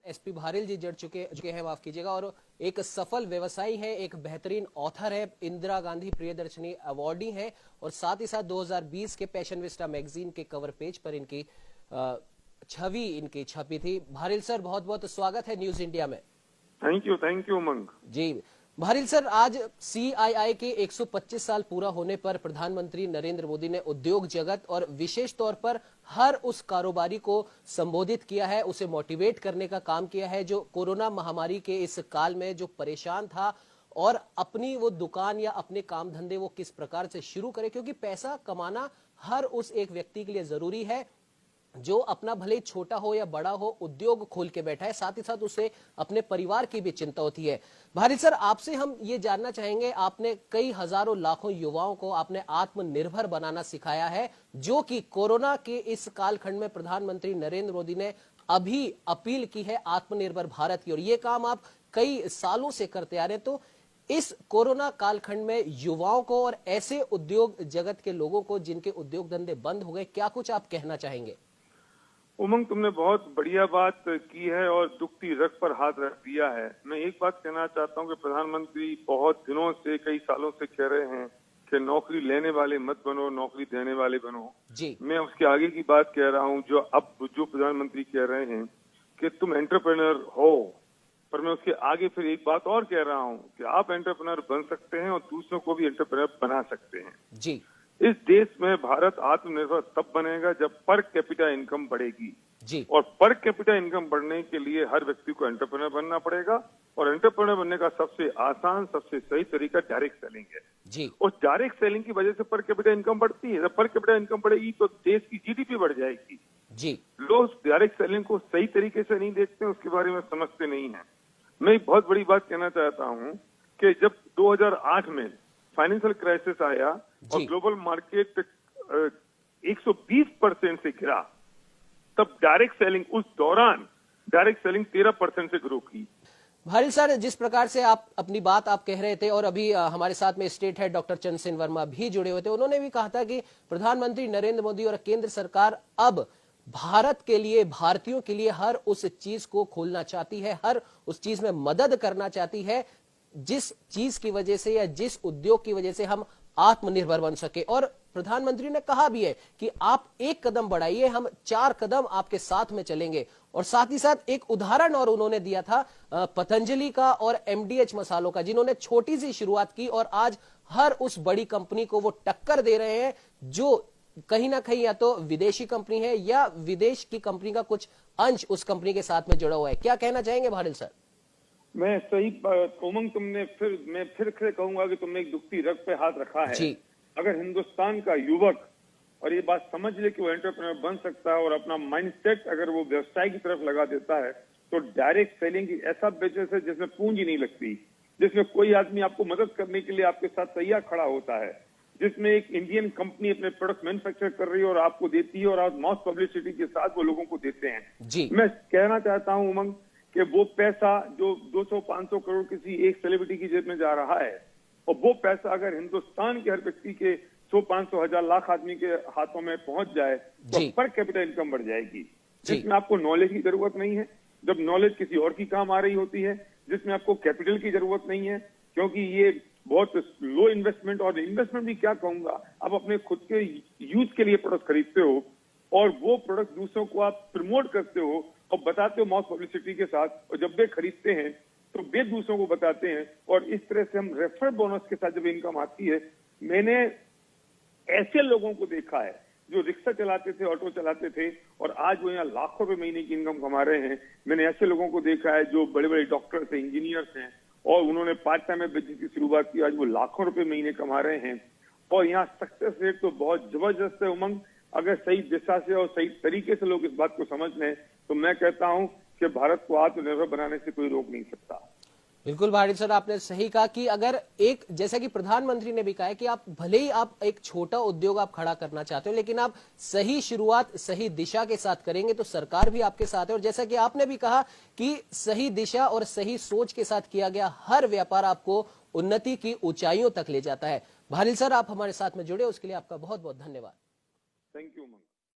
SP Bharill जी जुड़ चुके हैं, माफ कीजिएगा, और एक सफल व्यवसायी है, एक बेहतरीन ऑथर है, इंदिरा गांधी प्रियदर्शनी अवार्डी है, और साथ ही साथ 2020 के पैशनविस्टा मैगजीन के कवर पेज पर इनकी छवि इनकी छपी थी। भारिल सर, बहुत बहुत स्वागत है न्यूज इंडिया में। Thank you Umang ji. Bharill sir, आज सीआईआई के 125 साल पूरा होने पर प्रधानमंत्री नरेंद्र मोदी ने उद्योग जगत और विशेष तौर पर हर उस कारोबारी को संबोधित किया है, उसे मोटिवेट करने का काम किया है जो कोरोना महामारी के इस काल में जो परेशान था, और अपनी वो दुकान या अपने काम धंधे वो किस प्रकार से शुरू करे, क्योंकि पैसा कमाना हर उस एक व्यक्ति के लिए जरूरी है जो अपना भले छोटा हो या बड़ा हो उद्योग खोल के बैठा है, साथ ही साथ उसे अपने परिवार की भी चिंता होती है। भारिल सर, आपसे हम ये जानना चाहेंगे, आपने कई हजारों लाखों युवाओं को आपने आत्मनिर्भर बनाना सिखाया है, जो कि कोरोना के इस कालखंड में प्रधानमंत्री नरेंद्र मोदी ने अभी अपील की है आत्मनिर्भर भारत की, और ये काम आप कई सालों से करते आ रहे हैं। तो इस कोरोना कालखंड में युवाओं को और ऐसे उद्योग जगत के लोगों को जिनके उद्योग धंधे बंद हो गए, क्या कुछ आप कहना चाहेंगे? उमंग, तुमने बहुत बढ़िया बात की है और दुखती रग पर हाथ रख दिया है। मैं एक बात कहना चाहता हूं कि प्रधानमंत्री बहुत दिनों से, कई सालों से कह रहे हैं कि नौकरी लेने वाले मत बनो, नौकरी देने वाले बनो जी। मैं उसके आगे की बात कह रहा हूं, जो प्रधानमंत्री कह रहे हैं कि तुम एंटरप्रेन्योर हो, पर मैं उसके आगे फिर एक बात और कह रहा हूं कि आप एंटरप्रेन्योर बन सकते हैं और दूसरों को भी एंटरप्रेन्योर बना सकते हैं जी। इस देश में भारत आत्मनिर्भर तब बनेगा जब पर कैपिटा इनकम बढ़ेगी जी। और पर कैपिटा इनकम बढ़ने के लिए हर व्यक्ति को एंटरप्रेन्योर बनना पड़ेगा, और एंटरप्रेन्योर बनने का सबसे आसान, सबसे सही तरीका डायरेक्ट सेलिंग है जी। और डायरेक्ट सेलिंग की वजह से पर कैपिटा इनकम बढ़ती है। जब पर कैपिटा इनकम बढ़ेगी तो देश की जीडीपी बढ़ जाएगी जी। लोग डायरेक्ट सेलिंग को सही तरीके से नहीं देखते, उसके बारे में समझते नहीं है। मैं एक बहुत बड़ी बात कहना चाहता हूँ कि जब 2008 में फाइनेंशियल क्राइसिस आया और ग्लोबल मार्केट 120% से गिरा, तब डायरेक्ट सेलिंग, उस दौरान डायरेक्ट सेलिंग 13% से ग्रो की। भारिल सर, जिस प्रकार से आप अपनी बात आप कह रहे थे, और अभी हमारे साथ में state head doctor Chandrasen Verma भी जुड़े हुए थे, उन्होंने भी कहा था कि प्रधानमंत्री नरेंद्र मोदी और केंद्र सरकार अब भारत के लिए, भारतीयों के लिए हर उस चीज को खोलना चाहती है, हर उस चीज में मदद करना चाहती है जिस चीज की वजह से या जिस उद्योग की वजह से हम आत्मनिर्भर बन सके। और प्रधानमंत्री ने कहा भी है कि आप एक कदम बढ़ाइए, हम 4 कदम आपके साथ में चलेंगे। और साथ ही साथ एक उदाहरण और उन्होंने दिया था पतंजलि का और एमडीएच मसालों का, जिन्होंने छोटी सी शुरुआत की और आज हर उस बड़ी कंपनी को वो टक्कर दे रहे हैं जो कहीं ना कहीं या तो विदेशी कंपनी है या विदेश की कंपनी का कुछ अंश उस कंपनी के साथ में जुड़ा हुआ है। क्या कहना चाहेंगे भारिल सर? मैं सही उमंग, मैं फिर कहूंगा कि तुमने एक दुखती रग पे हाथ रखा है जी। अगर हिंदुस्तान का युवक और ये बात समझ ले कि वो एंटरप्रेन्योर बन सकता है और अपना माइंडसेट अगर वो व्यवसाय की तरफ लगा देता है, तो डायरेक्ट सेलिंग की ऐसा बिजनेस है जिसमें पूंजी नहीं लगती, जिसमें कोई आदमी आपको मदद करने के लिए आपके साथ तैयार खड़ा होता है, जिसमें एक इंडियन कंपनी अपने प्रोडक्ट मैन्युफैक्चर कर रही है और आपको देती है और आप मॉस पब्लिसिटी के साथ वो लोगों को देते हैं जी। मैं कहना चाहता हूँ उमंग कि वो पैसा जो 200-500 करोड़ किसी एक सेलिब्रिटी की जेब में जा रहा है, और वो पैसा अगर हिंदुस्तान के हर व्यक्ति के 100-500 हजार लाख आदमी के हाथों में पहुंच जाए तो पर कैपिटल इनकम बढ़ जाएगी, जिसमें आपको नॉलेज की जरूरत नहीं है, जब नॉलेज किसी और की काम आ रही होती है, जिसमें आपको कैपिटल की जरूरत नहीं है, क्योंकि ये बहुत लो इन्वेस्टमेंट, और इन्वेस्टमेंट भी क्या कहूंगा, आप अपने खुद के यूज के लिए प्रोडक्ट खरीदते हो और वो प्रोडक्ट दूसरों को आप प्रमोट करते हो और बताते हो मॉस पब्लिसिटी के साथ, और जब वे खरीदते हैं तो वे दूसरों को बताते हैं, और इस तरह से हम रेफर बोनस के साथ जब इनकम आती है। मैंने ऐसे लोगों को देखा है जो रिक्शा चलाते थे, ऑटो चलाते थे, और आज वो यहाँ लाखों रुपए महीने की इनकम कमा रहे हैं। मैंने ऐसे लोगों को देखा है जो बड़े बड़े डॉक्टर्स हैं, इंजीनियर्स हैं, और उन्होंने पार्ट टाइम में बिजनेस की शुरुआत की, आज वो लाखों रुपए महीने कमा रहे हैं। और यहाँ सक्सेस रेट तो बहुत जबरदस्त है उमंग। अगर सही दिशा से और सही तरीके से लोग इस बात को समझ लें तो मैं कहता हूं कि भारत को आत्मनिर्भर बनाने से कोई रोक नहीं सकता। बिल्कुल भारिल सर, आपने सही कहा कि अगर एक, जैसा कि प्रधानमंत्री ने भी कहा है कि आप भले ही आप एक छोटा उद्योग आप खड़ा करना चाहते हो, लेकिन आप सही शुरुआत सही दिशा के साथ करेंगे तो सरकार भी आपके साथ है। और जैसा कि आपने भी कहा कि सही दिशा और सही सोच के साथ किया गया हर व्यापार आपको उन्नति की ऊंचाइयों तक ले जाता है। भारिल सर, आप हमारे साथ में जुड़े उसके लिए आपका बहुत बहुत धन्यवाद। Thank you.